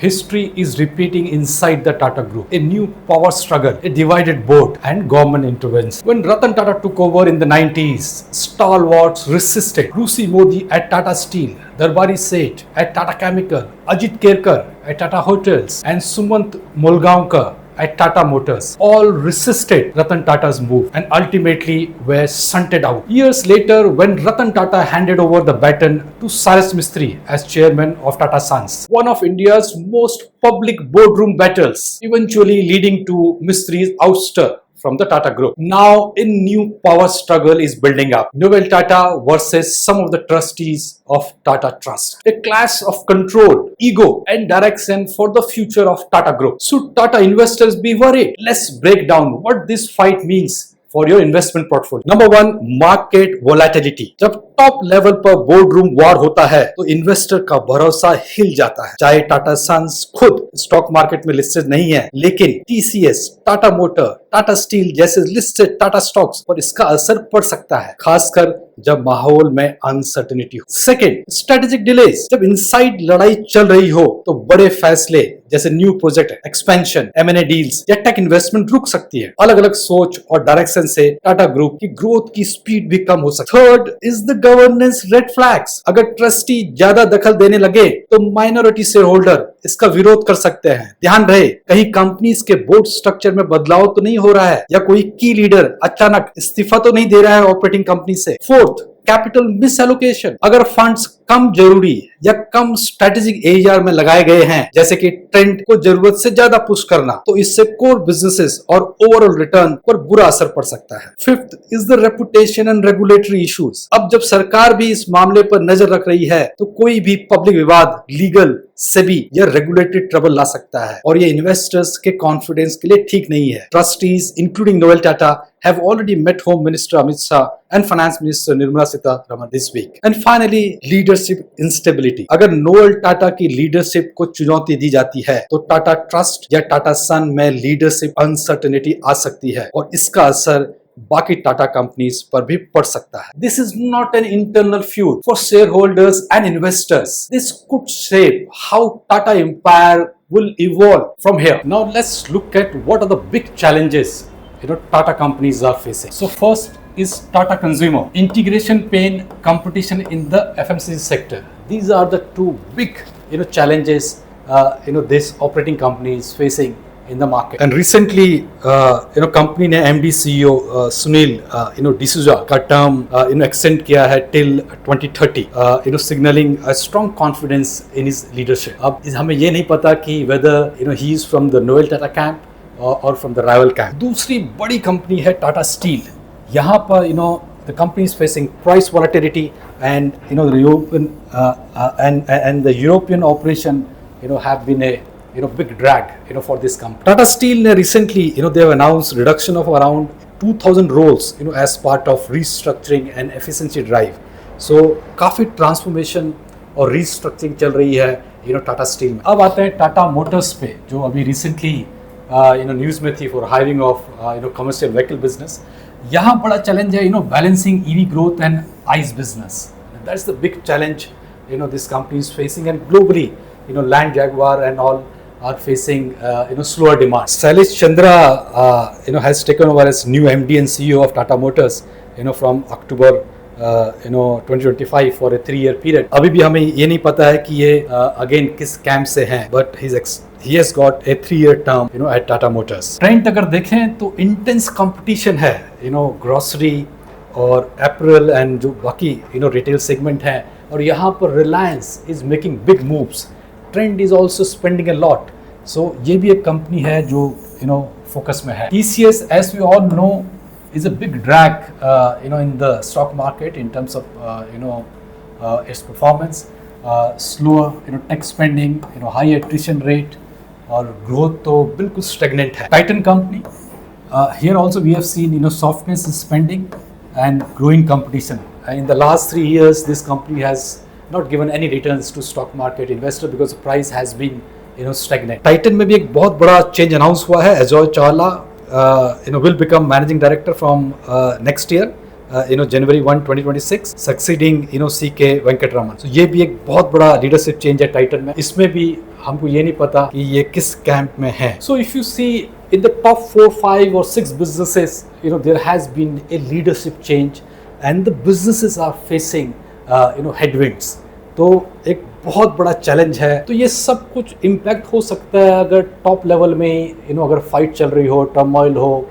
history is repeating inside the Tata Group. A new power struggle, a divided board, and government intervention. When Ratan Tata took over in the 90s, stalwarts resisted. Rusi Modi at Tata Steel, Darbari Seth at Tata Chemical, Ajit Kerkar at Tata Hotels, and Sumant Molgaonkar at Tata Motors all resisted Ratan Tata's move and ultimately were shunted out. Years later, when Ratan Tata handed over the baton to Cyrus Mistry as chairman of Tata Sons, one of India's most public boardroom battles, eventually leading to Mistry's ouster from the Tata Group. Now a new power struggle is building up. Noel Tata versus some of the trustees of Tata Trust. A clash of control, ego and direction for the future of Tata Group. Should Tata investors be worried? Let's break down what this fight means for your investment portfolio. Number one, market volatility. जब top level पर board room war होता है तो investor का भरोसा हिल जाता है. चाहे टाटा सन्स खुद स्टॉक मार्केट में लिस्टेड नहीं है, लेकिन TCS, Tata motor, Tata steel जैसे लिस्टेड टाटा स्टॉक्स पर इसका असर पड़ सकता है, खासकर जब माहौल में अनसर्टेनिटी हो. Second, strategic delays. जब इनसाइड लड़ाई चल रही हो तो बड़े फैसले जैसे new project expansion, MNA deals या टेक इन्वेस्टमेंट रुक सकती है. अलग अलग सोच और डायरेक्शन से टाटा ग्रुप की ग्रोथ की स्पीड भी कम हो सकती है. Third is the governance red flags. अगर ट्रस्टी ज्यादा दखल देने लगे तो माइनॉरिटी शेयर होल्डर इसका विरोध कर सकते हैं. ध्यान रहे, कहीं कंपनीज के बोर्ड स्ट्रक्चर में बदलाव तो नहीं हो रहा है या कोई की लीडर अचानक इस्तीफा तो नहीं दे रहा है ऑपरेटिंग कंपनी से. Fourth, capital misallocation. अगर फंड्स कम जरूरी या कम स्ट्रेटेजिक एआर में लगाए गए हैं, जैसे कि ट्रेंड को जरूरत से ज्यादा पुश करना, तो इससे कोर बिजनेसेस और ओवरऑल रिटर्न पर बुरा असर पड़ सकता है. Fifth is the reputation and regulatory issues. अब जब सरकार भी इस मामले पर नजर रख रही है तो कोई भी पब्लिक विवाद लीगल, सेबी या रेगुलेटरी ट्रबल ला सकता है और ये इन्वेस्टर्स के कॉन्फिडेंस के लिए ठीक नहीं है. Trustees including Noel Tata have already met Home Minister Amit Shah and Finance Minister Nirmala Sitharaman this week. And finally, leadership instability. अगर नोएल टाटा की लीडरशिप को चुनौती दी जाती है तो टाटा ट्रस्ट या टाटा सन में लीडरशिप अनसर्टेनिटी आ सकती है और इसका असर बाकी टाटा कंपनीज पर भी पड़ सकता है. This is not an internal feud for shareholders and investors. This could shape how Tata Empire will evolve from here. Now let's look at what are the big challenges Tata companies are facing. So first is Tata Consumer. Integration pain, competition in the FMCG sector. These are the two big challenges this operating company is facing in the market. And recently company ने MD CEO Sunil D'Souza का term extend किया है till 2030 signaling a strong confidence in his leadership. अब हमें ये नहीं पता कि whether he is from the Noel Tata camp or from the rival camp. दूसरी बड़ी कंपनी है टाटा स्टील. यहाँ पर the company is facing price volatility and the European and the European operation have been a big drag for this company. Tata Steel ने recently they have announced reduction of around 2,000 roles as part of restructuring and efficiency drive. So काफी transformation और restructuring चल रही है Tata steel में. अब आते हैं टाटा मोटर्स पे जो अभी recently न्यूज में थी for hiring of commercial vehicle business. यहाँ बड़ा चैलेंज है balancing EV growth and ice business. That's the big challenge this company is facing and globally land Jaguar and all are facing slower demand. Shailesh Chandra has taken over as new MD and CEO of Tata Motors from October 2025 for a 3-year period. अभी भी हमें ये नहीं पता है कि ये again किस कैंप से हैं, but he has got a 3-year term at Tata Motors. Trent अगर देखें तो इंटेंस कंपटीशन है ग्रोसरी और एपरल एंड जो बाकी रिटेल सेगमेंट है और यहाँ पर Reliance is making big moves. Trent is also spending a lot. So ये भी एक कंपनी है जो फोकस में है. TCS as we all know is a big drag in the stock market in terms of its performance, slower tech spending, high attrition rate और growth तो बिल्कुल stagnant है. Titan company here also we have seen softness in spending and growing competition. In the last 3 years this company has not given any returns to stock market investor because the price has been stagnant. Titan में भी एक बहुत बड़ा change announce हुआ है. Ajoy Chawla will become managing director from next year January 1 2026 succeeding CK Venkataraman. So ये भी एक बहुत बड़ा लीडरशिप चेंज है टाइटन में। इसमें भी हमको ये नहीं पता कि ये किस कैंप में है। So if you see in the top 4, 5 or 6 businesses, there has been a leadership change and the businesses are facing headwinds। तो एक बहुत बड़ा चैलेंज है। तो ये सब कुछ इम्पैक्ट हो सकता है अगर टॉप लेवल में अगर फाइट चल रही हो, टर्मोइल हो,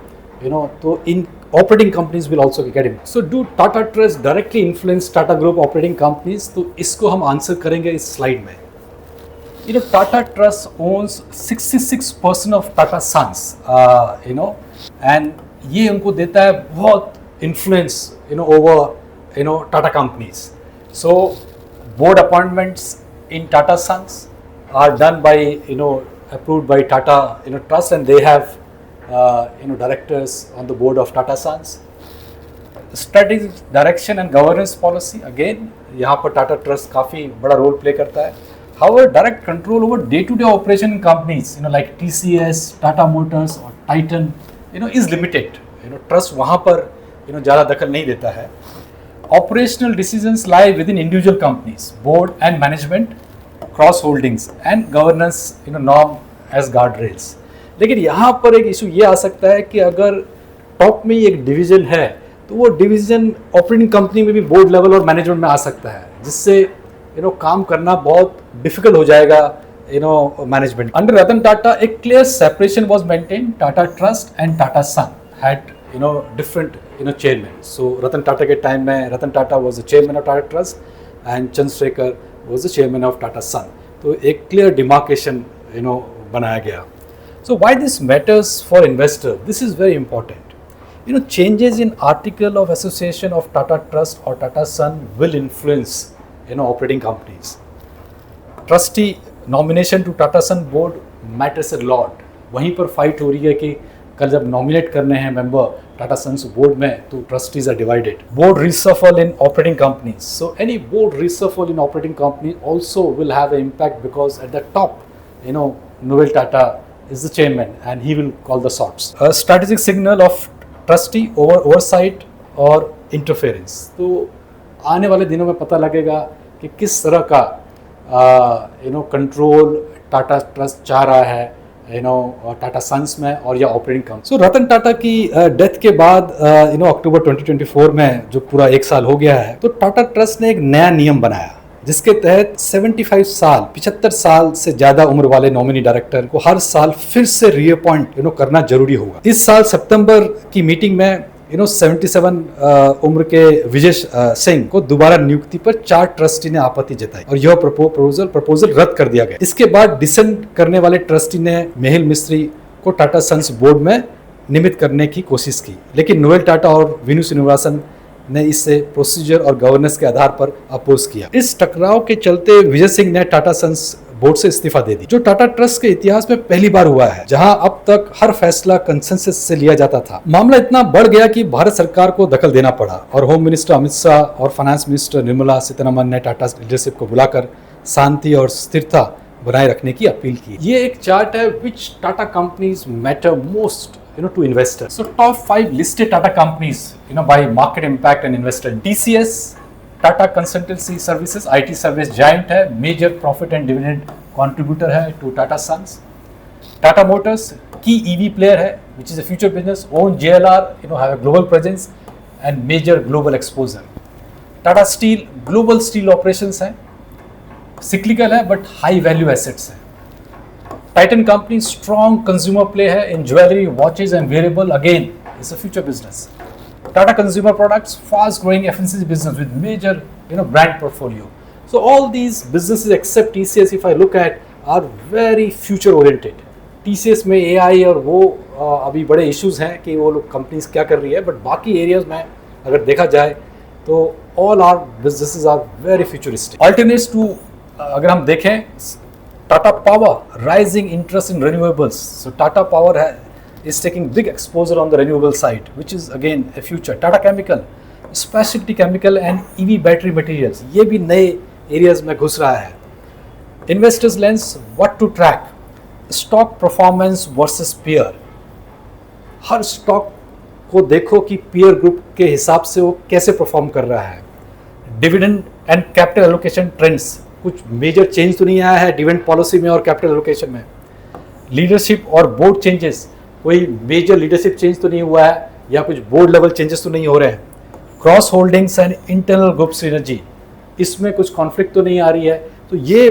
तो इन operating companies will also get impacted. So do Tata Trust directly influence Tata Group operating companies? तो इसको हम आंसर करेंगे इस स्लाइड में। Tata Trust owns 66% of Tata Sons, and ये उनको देता है बहुत influence, over, Tata companies. So board appointments in Tata Sons are done by, approved by Tata, Trust, and they have, directors on the board of Tata Sons. Strategic direction and governance policy, again, यहाँ पर Tata Trust काफ़ी बड़ा role play करता है। However, direct control over day-to-day operation in companies, like TCS, Tata Motors or Titan, is limited. Trust वहाँ पर, ज़्यादा दखल नहीं देता है। Operational decisions lie within individual companies, board and management, cross holdings and governance, norm as guardrails. लेकिन यहाँ पर एक इशू ये आ सकता है कि अगर टॉप में ही एक डिवीजन है तो वो डिवीजन ऑपरेटिंग कंपनी में भी बोर्ड लेवल और मैनेजमेंट में आ सकता है, जिससे काम करना बहुत डिफिकल्ट हो जाएगा मैनेजमेंट। अंडर रतन टाटा एक clear separation was maintain. Tata Trust and Tata Son had different chairman. So Ratan Tata के टाइम में Ratan Tata was the chairman of Tata Trust and Chandrasekhar was the chairman of Tata Son. तो एक क्लियर डिमार्केशन बनाया गया। So why this matters for investor? This is very important. Changes in article of association of Tata Trust or Tata Sun will influence, operating companies. Trustee nomination to Tata Sun board matters a lot. वहीं पर fight हो रही है कि कल जब nominate करने हैं मेंबर टाटा सन्स बोर्ड में तो trustees are divided. Board reshuffle in operating companies. So any board reshuffle in operating company also will have an impact because at the top, Noel Tata is the chairman and he will call the shots. A strategic signal of trustee over oversight or interference. तो आने वाले दिनों में पता लगेगा कि किस तरह का कंट्रोल टाटा ट्रस्ट चाह रहा है टाटा सन्स में और या ऑपरेटिंग कंपनी। सो रतन टाटा की डेथ के बाद अक्टूबर 2024 में जो पूरा एक साल हो गया है, तो टाटा ट्रस्ट ने एक नया नियम बनाया जिसके तहत 75 साल से ज्यादा उम्र वाले नॉमिनी डायरेक्टर को हर साल फिर से रीअपॉइंट करना जरूरी होगा। इस साल सितंबर की मीटिंग में 77 उम्र के विजय सिंह को दोबारा नियुक्ति पर 4 ट्रस्टी ने आपत्ति जताई और यह प्रपोजल रद्द कर दिया गया। इसके बाद डिसेंट करने वाले ट्रस्टी ने मेहुल मिस्त्री को टाटा सन्स बोर्ड में नियमित करने की कोशिश की, लेकिन नोएल टाटा और विनु श्रीनिवासन ने इससे प्रोसीजर और गवर्नेंस के आधार पर अपोज किया। इस टकराव के चलते विजय सिंह ने टाटा सन्स बोर्ड से इस्तीफा दे दी, जो टाटा ट्रस्ट के इतिहास में पहली बार हुआ है जहां अब तक हर फैसला कंसेंसस से लिया जाता था। मामला इतना बढ़ गया कि भारत सरकार को दखल देना पड़ा और होम मिनिस्टर अमित शाह और फाइनेंस मिनिस्टर निर्मला सीतारमन ने टाटा लीडरशिप को बुलाकर शांति और स्थिरता बनाए रखने की अपील की। ये एक चार्ट है which Tata companies matter most to investors. So top 5 listed Tata companies, by market impact and investor. TCS, Tata Consultancy Services, IT service giant है, major profit and dividend contributor है to Tata Sons. Tata Motors, key EV player है, which is a future business. Own JLR, have a global presence and major global exposure. Tata Steel, global steel operations है, cyclical है but high value assets है. Titan company strong consumer play है in jewelry, watches and wearable, again it's a future business. Tata Consumer Products, fast growing FMCG business with major brand portfolio. So all these businesses except TCS, if I look at, are very future oriented. TCS में AI और वो अभी बड़े issues हैं कि वो लोग companies क्या कर रही है, but बाकी areas में अगर देखा जाए तो all our businesses are very futuristic. Alternates to अगर हम देखें Tata Power, rising interest in renewables. So Tata Power is taking big exposure on the renewable side, which is again a future. Tata Chemical, specialty chemical and EV battery materials, ये भी नए areas में घुस रहा है. Investors lens, what to track? Stock performance versus peer. Her stock को देखो कि पीयर ग्रुप के हिसाब से वो कैसे परफॉर्म कर रहा है। Dividend and capital allocation trends, कुछ मेजर चेंज तो नहीं आया है डिविडेंड पॉलिसी में और कैपिटल एलोकेशन में। लीडरशिप और बोर्ड चेंजेस, कोई मेजर लीडरशिप चेंज तो नहीं हुआ है या कुछ बोर्ड लेवल चेंजेस तो नहीं हो रहे हैं। Cross holdings and internal group synergy, इसमें कुछ कॉन्फ्लिक्ट तो नहीं आ रही है। तो ये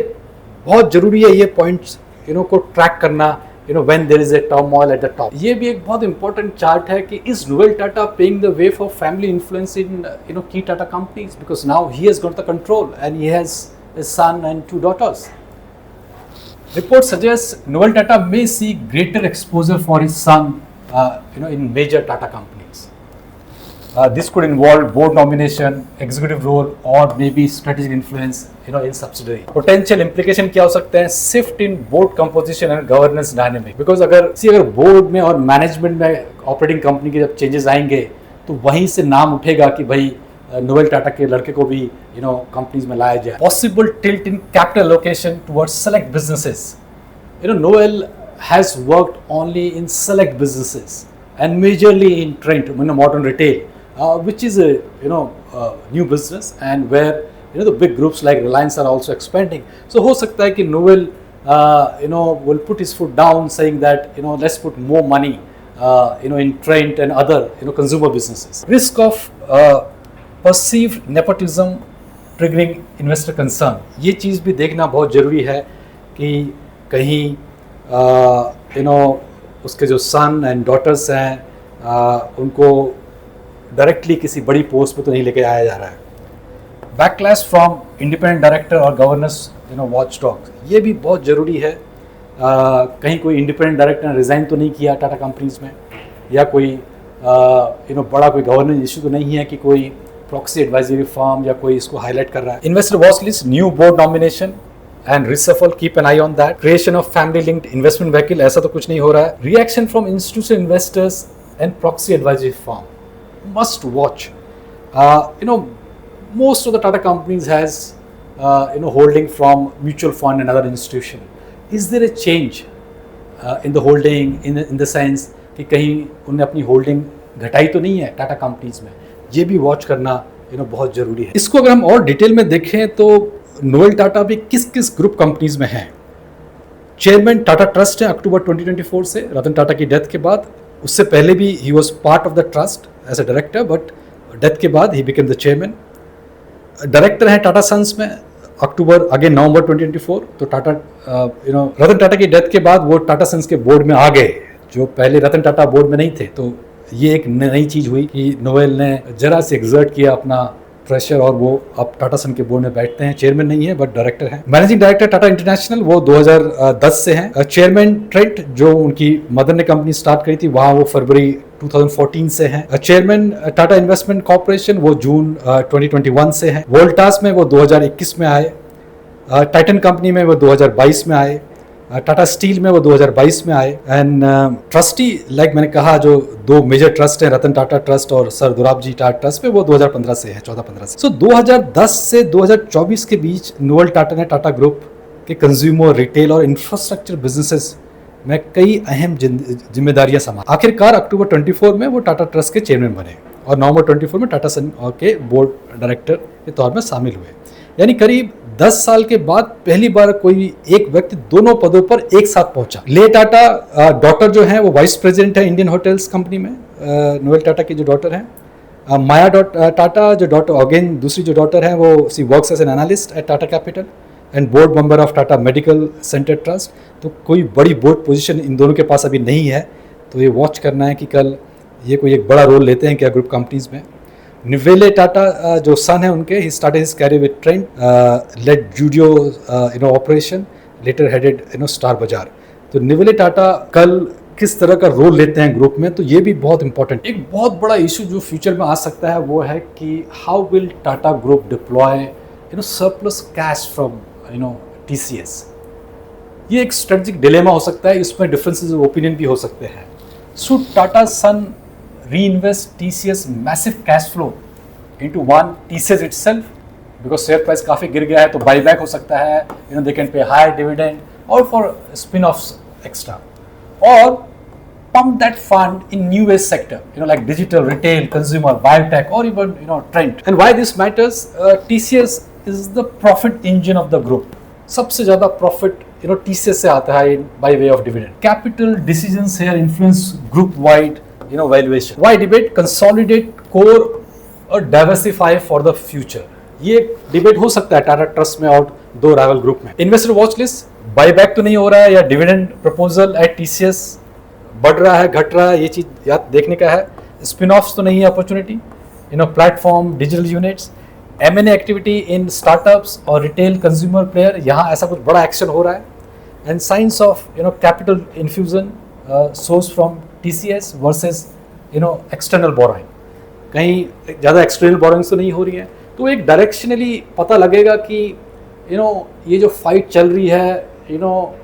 बहुत जरूरी है, ये पॉइंट्स को ट्रैक करना when there is a turmoil at the top. ये भी एक बहुत इंपॉर्टेंट चार्ट है कि is Noel Tata paying the way for family influence in key Tata companies, because now he has got the control and he has a son and 2 daughters. Report suggests Noel Tata may see greater exposure for his son, in major Tata companies. This could involve board nomination, executive role, or maybe strategic influence, in subsidiary. Potential implication क्या हो सकते हैं? Shift in board composition and governance dynamic. Because अगर board में और management में operating company के जब changes आएंगे, तो वहीं से नाम उठेगा कि भाई नोएल टाटा के लड़के को भी कंपनीज में लाया जाए। Possible tilt in capital allocation towards select businesses. Noel has worked only in select businesses and majorly in Trent modern retail, which is new business and where the big groups like Reliance are also expanding. So हो सकता है कि Noel will put his foot down saying that let's put more money in Trent and other consumer businesses. Risk of perceived nepotism triggering investor concern, ये चीज़ भी देखना बहुत ज़रूरी है कि कहीं उसके जो सन एंड डॉटर्स हैं उनको डायरेक्टली किसी बड़ी पोस्ट पे तो नहीं लेके आया जा रहा है। बैकलैश फ्रॉम इंडिपेंडेंट डायरेक्टर और गवर्नेंस वॉच डॉग, ये भी बहुत ज़रूरी है। कहीं कोई इंडिपेंडेंट डायरेक्टर ने रिज़ाइन तो नहीं किया टाटा कंपनीज में, या कोई बड़ा कोई गवर्नेंस इशू तो नहीं है कि कोई प्रॉक्सी एडवाइजरी फर्म या कोई इसको हाईलाइट कर रहा है। Investor watch list, new board nomination and reshuffle, keep an I on that. Creation of family linked investment vehicle, ऐसा तो कुछ नहीं हो रहा है। Reaction from institutional investors and proxy advisory firm, must watch. most of the Tata companies has holding from mutual fund and other institution. Is there a change in the holding in the sense कि कहीं उन्हें अपनी holding घटाई तो नहीं है Tata companies में? ये भी वॉच करना बहुत ज़रूरी है। इसको अगर हम और डिटेल में देखें तो नोएल टाटा भी किस किस ग्रुप कंपनीज में हैं। चेयरमैन टाटा ट्रस्ट है अक्टूबर 2024 से, रतन टाटा की डेथ के बाद। उससे पहले भी ही was part of the trust as a director, but death के बाद ही बिकेम द चेयरमैन। डायरेक्टर हैं टाटा सन्स में अक्टूबर अगेन नवंबर 2024। तो टाटा रतन टाटा की डेथ के बाद वो टाटा सन्स के बोर्ड में आ गए, जो पहले रतन टाटा बोर्ड में नहीं थे। तो ये एक नई चीज़ हुई कि नोएल ने जरा से एक्सर्ट किया अपना प्रेशर और वो अब टाटा सन के बोर्ड में बैठते हैं। चेयरमैन नहीं है बट डायरेक्टर हैं। मैनेजिंग डायरेक्टर टाटा इंटरनेशनल वो 2010 से हैं। चेयरमैन ट्रेंट जो उनकी मदर ने कंपनी स्टार्ट करी थी वहाँ वो फरवरी 2014 से हैं। चेयरमैन टाटा इन्वेस्टमेंट कॉर्पोरेशन वो जून 2021 से हैं। वोल्टास में वो 2021 में आए। टाइटन कंपनी में वो 2022 में आए। टाटा स्टील में वो 2022 में आए। एंड ट्रस्टी लाइक मैंने कहा जो दो मेजर ट्रस्ट हैं, रतन टाटा ट्रस्ट और सर दुराबजी टाटा ट्रस्ट में, वो 2015 से है, 14-15 से। 2010 से 2024 के बीच नोएल टाटा ने टाटा ग्रुप के कंज्यूमर, रिटेल और इंफ्रास्ट्रक्चर बिजनेसेस में कई अहम जिम्मेदारियां संभाली। आखिरकार अक्टूबर 24 में वो टाटा ट्रस्ट के चेयरमैन बने और नवंबर 24 में टाटा सन के बोर्ड डायरेक्टर के तौर में शामिल हुए। यानी करीब 10 साल के बाद पहली बार कोई एक व्यक्ति दोनों पदों पर एक साथ पहुंचा। ले टाटा डॉटर जो है वो वाइस प्रेसिडेंट है इंडियन होटल्स कंपनी में, नोएल टाटा की जो डॉटर है। माया टाटा जो डॉटर, अगेन दूसरी जो डॉटर है वो she works as an analyst at Tata Capital and board member of Tata Medical Centre Trust. तो कोई बड़ी बोर्ड पोजीशन इन दोनों के पास अभी नहीं है। तो ये वॉच करना है कि कल ये कोई एक बड़ा रोल लेते हैं क्या ग्रुप कंपनीज में। निवेले टाटा जो सन है उनके, ही started his career with Trent, led Zudio operation, later headed Star Bazaar. तो निवेले टाटा कल किस तरह का रोल लेते हैं ग्रुप में, तो ये भी बहुत इंपॉर्टेंट। एक बहुत बड़ा इशू जो फ्यूचर में आ सकता है वो है कि how will Tata group deploy surplus cash from TCS. ये एक स्ट्रेटेजिक डिलेमा हो सकता है, इसमें डिफरेंसेस ऑफ ओपिनियन भी हो सकते हैं। Should Tata Sons reinvest TCS massive cash flow into one TCS itself, because share price काफ़ी गिर गया है, तो buyback हो सकता है, they can pay higher dividend or for spin-offs extra, or pump that fund in new age sector, like digital, retail, consumer, biotech, or even, Trent. And why this matters? TCS is the profit engine of the group. सबसे ज़्यादा profit, TCS से आता है by way of dividend. Capital decisions here influence group wide, valuation. Why debate? Consolidate, core और diversify for the future. ये debate हो सकता है टाटा ट्रस्ट में और दो राइवल ग्रुप में. इन्वेस्टर वॉच लिस्ट, बाईबैक तो नहीं हो रहा है, या डिविडेंड प्रपोजल एट टीसीएस बढ़ रहा है, घट रहा है, ये चीज याद देखने का है. स्पिन ऑफ्स तो नहीं है opportunity, platform, digital units, M&A activity in startups और रिटेल कंज्यूमर प्लेयर, यहाँ ऐसा कुछ बड़ा एक्शन हो रहा है. And science of capital infusion source from TCS versus external borrowing. कहीं ज़्यादा एक्सटर्नल बोरोइंग्स तो नहीं हो रही है, तो एक डायरेक्शनली पता लगेगा कि ये जो फाइट चल रही है,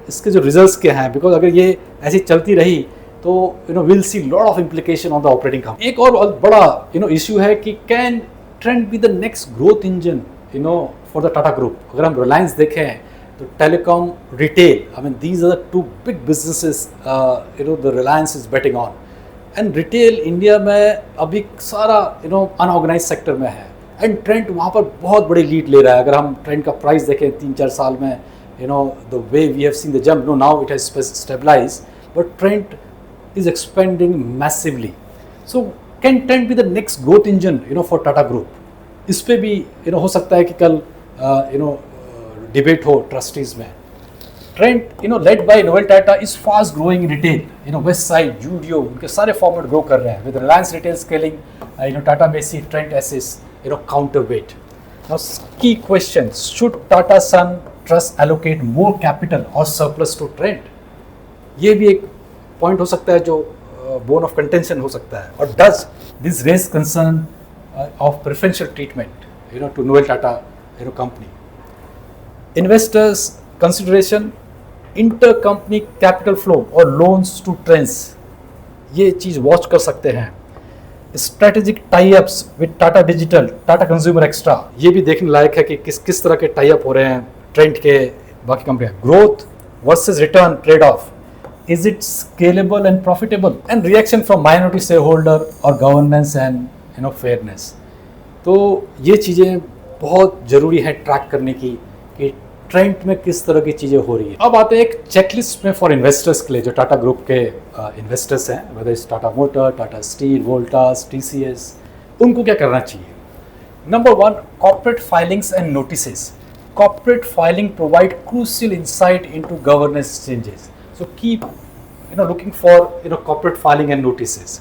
इसके जो रिजल्ट्स क्या हैं. बिकॉज अगर ये ऐसी चलती रही तो will see lot of implication on the operating company. एक और बड़ा इशू है कि can Trent be the next growth engine for the Tata group. अगर हम रिलायंस देखें तो telecom, retail, I mean these are the two big businesses the Reliance is betting on. And retail India में अभी सारा अनऑर्गेनाइज सेक्टर में है, एंड ट्रेंड वहाँ पर बहुत बड़ी लीड ले रहा है. अगर हम ट्रेंड का प्राइस देखें 3-4 साल में, the way we have seen the jump, now it has stabilise, but Trent is expanding massively. So can Trent be the next growth engine for Tata group? इस पे भी हो सकता है कि कल डिबेट हो ट्रस्टीज में. Trend led by novel Tata is fast growing retail, west side, Zudio, उनके सारे फॉर्मेट ग्रो कर रहे हैं. With Reliance retail scaling, Tata में सी trend एसिस counterweight. Now, key questions: should Tata Sun Trust allocate more capital or surplus to Trent? ये भी एक point हो सकता है जो bone of contention हो सकता है. और does this raise concern of preferential treatment, to Novel Tata, company? Investors consideration: intercompany capital flow or loans to Trents. ये चीज वॉच कर सकते हैं. Strategic tie ups with Tata digital, Tata consumer extra, ये भी देखने लायक है कि किस तरह के टाई अप हो रहे हैं ट्रेंड के बाकी कंपनियां. Growth versus return trade off, is it scalable and profitable? And reaction from minority share holder और गवर्नेंस एंड फेयरनेस. तो ये चीज़ें बहुत ज़रूरी है ट्रैक करने की कि ट्रेंड में किस तरह की चीज़ें हो रही है. अब आते हैं एक चेकलिस्ट में फॉर इन्वेस्टर्स के लिए, जो टाटा ग्रुप के इन्वेस्टर्स हैं, whether is Tata motor, Tata steel, Voltas, TCS, उनको क्या करना चाहिए. Number 1, corporate filings and notices. Corporate filing provide crucial insight into governance changes. So keep looking for corporate filing and notices.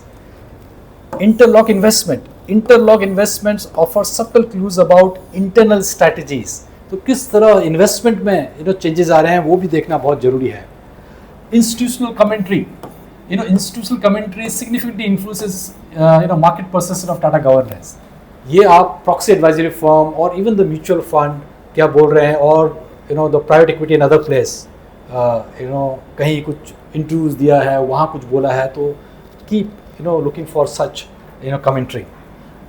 Interlock investment. Interlock investments offer subtle clues about internal strategies. तो किस तरह investment में changes आ रहे हैं वो भी देखना बहुत जरूरी है. Institutional commentary. Institutional commentary significantly influences market perception of Tata governance. ये आप प्रॉक्सी एडवाइजरी फर्म और इवन द म्यूचुअल फंड क्या बोल रहे हैं, और the private equity in other place, कहीं कुछ इंटरव्यूज दिया है, वहाँ कुछ बोला है, तो keep looking for such commentary.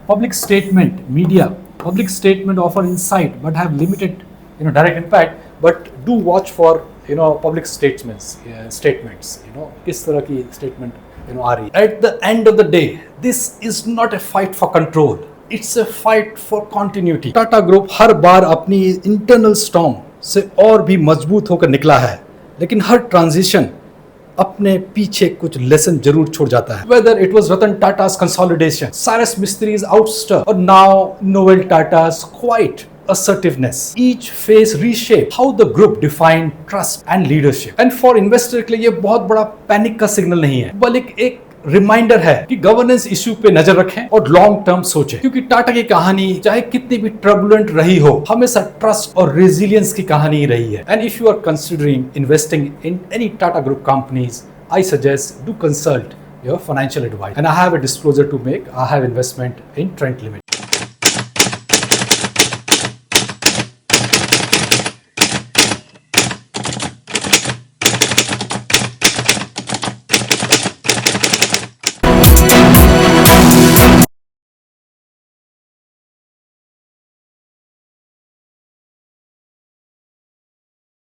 Public statement, media. Public statement offer insight but have limited direct impact, but do watch for public statements, किस तरह की statement आ रही है. At the end of the day, this is not a fight for control, it's a fight for continuity. Tata group हर बार अपनी internal storm से और भी मजबूत होकर निकला है, लेकिन हर ट्रांजिशन अपने पीछे कुछ लेसन जरूर छोड़ जाता है. Whether it was Ratan Tata's consolidation, Cyrus Mistri's ouster, or now Novel Tata's quiet assertiveness, each phase reshape how the group defined trust and leadership. And for investor के लिए ये बहुत बड़ा पैनिक का सिग्नल नहीं है, बल्कि एक रिमाइंडर है कि गवर्नेंस इश्यू पे नजर रखें और लॉन्ग टर्म सोचें, क्योंकि टाटा की कहानी चाहे कितनी भी ट्रबुलेंट रही हो, हमेशा ट्रस्ट और रेजिलियंस की कहानी रही है. And if you are considering investing in any Tata group companies, I suggest do consult your financial advice. And I have a disclosure to make. I have investment in Trent limited.